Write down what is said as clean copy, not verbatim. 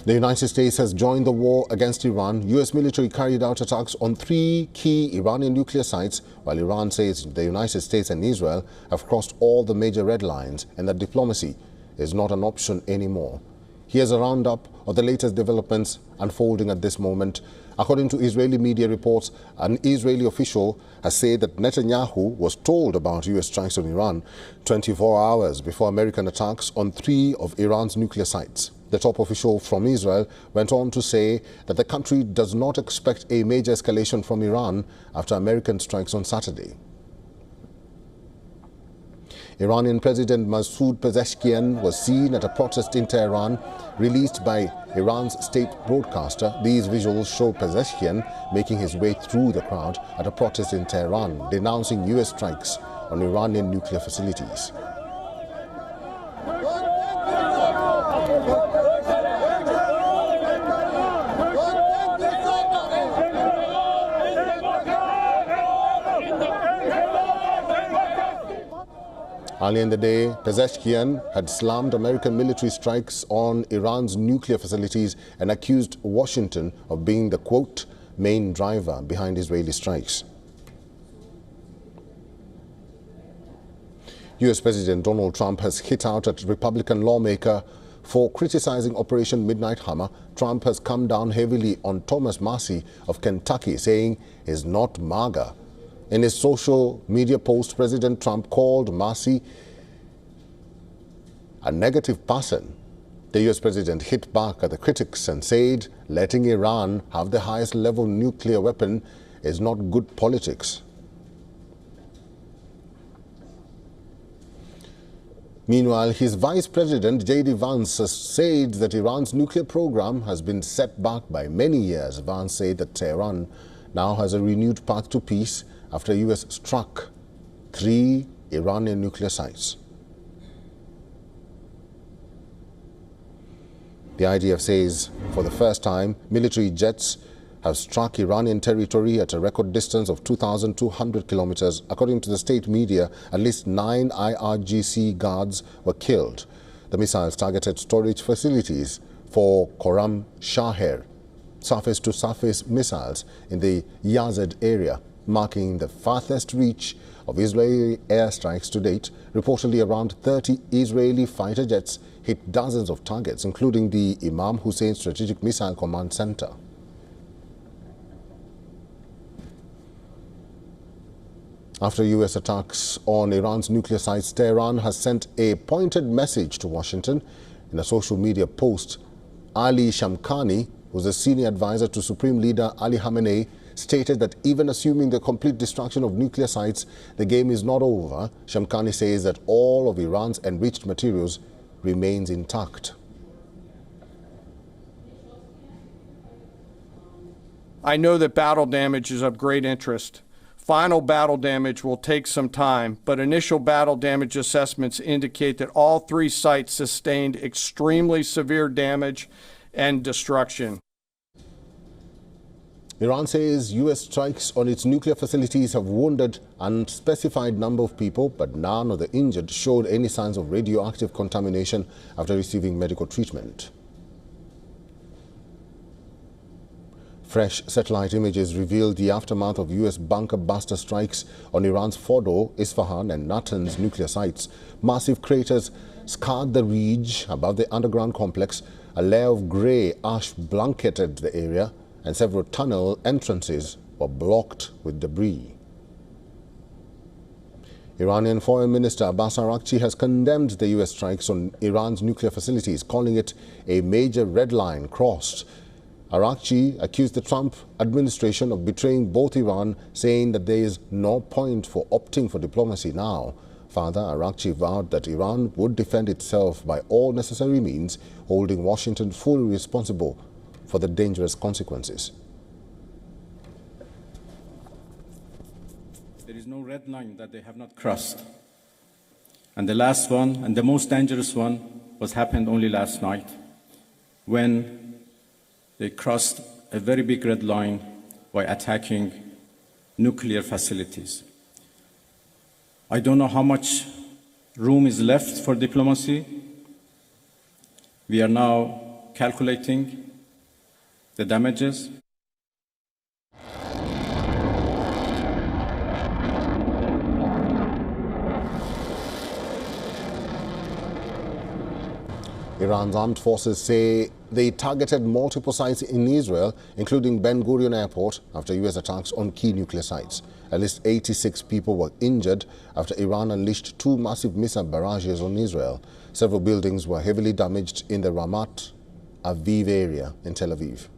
The United States has joined the war against Iran. U.S. military carried out attacks on 3 key Iranian nuclear sites, while Iran says the United States and Israel have crossed all the major red lines and that diplomacy is not an option anymore. Here's a roundup of the latest developments unfolding at this moment. According to Israeli media reports, an Israeli official has said that Netanyahu was told about U.S. strikes on Iran 24 hours before American attacks on 3 of Iran's nuclear sites. The top official from Israel went on to say that the country does not expect a major escalation from Iran after American strikes on Saturday. Iranian President Masoud Pezeshkian was seen at a protest in Tehran, released by Iran's state broadcaster. These visuals show Pezeshkian making his way through the crowd at a protest in Tehran, denouncing U.S. strikes on Iranian nuclear facilities. Earlier in the day, Pezeshkian had slammed American military strikes on Iran's nuclear facilities and accused Washington of being the, quote, main driver behind Israeli strikes. U.S. President Donald Trump has hit out at Republican lawmaker for criticizing Operation Midnight Hammer. Trump has come down heavily on Thomas Massie of Kentucky, saying he's not MAGA. In his social media post, President Trump called Massie a negative person. The U.S. president hit back at the critics and said letting Iran have the highest level nuclear weapon is not good politics. Meanwhile, his vice president, J.D. Vance, has said that Iran's nuclear program has been set back by many years. Vance said that Tehran now has a renewed path to peace after the U.S. struck 3 Iranian nuclear sites. The IDF says for the first time, military jets have struck Iranian territory at a record distance of 2,200 kilometers. According to the state media, at least 9 IRGC guards were killed. The missiles targeted storage facilities for Khorramshahr, surface-to-surface missiles in the Yazd area, marking the farthest reach of Israeli airstrikes to date. Reportedly, around 30 Israeli fighter jets hit dozens of targets, including the Imam Hussein Strategic Missile Command Center. After U.S. attacks on Iran's nuclear sites, Tehran has sent a pointed message to Washington. In a social media post, Ali Shamkhani, who's a senior advisor to Supreme Leader Ali Khamenei, stated that even assuming the complete destruction of nuclear sites, the game is not over. Shamkhani says that all of Iran's enriched materials remains intact. I know that battle damage is of great interest. Final battle damage will take some time, but initial battle damage assessments indicate that all 3 sites sustained extremely severe damage and destruction. Iran says U.S. strikes on its nuclear facilities have wounded an unspecified number of people, but none of the injured showed any signs of radioactive contamination after receiving medical treatment. Fresh satellite images revealed the aftermath of U.S. bunker buster strikes on Iran's Fordo, Isfahan and Natanz nuclear sites. Massive craters scarred the ridge above the underground complex. A layer of grey ash blanketed the area, and several tunnel entrances were blocked with debris. Iranian Foreign Minister Abbas Araghchi has condemned the U.S. strikes on Iran's nuclear facilities, calling it a major red line crossed. Araghchi accused the Trump administration of betraying both Iran, saying that there is no point for opting for diplomacy now. Further, Araghchi vowed that Iran would defend itself by all necessary means, holding Washington fully responsible for the dangerous consequences. There is no red line that they have not crossed. And the last one, and the most dangerous one, was happened only last night, when they crossed a very big red line by attacking nuclear facilities. I don't know how much room is left for diplomacy. We are now calculating the damages. Iran's armed forces say they targeted multiple sites in Israel, including Ben Gurion Airport, after U.S. attacks on key nuclear sites. At least 86 people were injured after Iran unleashed 2 massive missile barrages on Israel. Several buildings were heavily damaged in the Ramat Aviv area in Tel Aviv.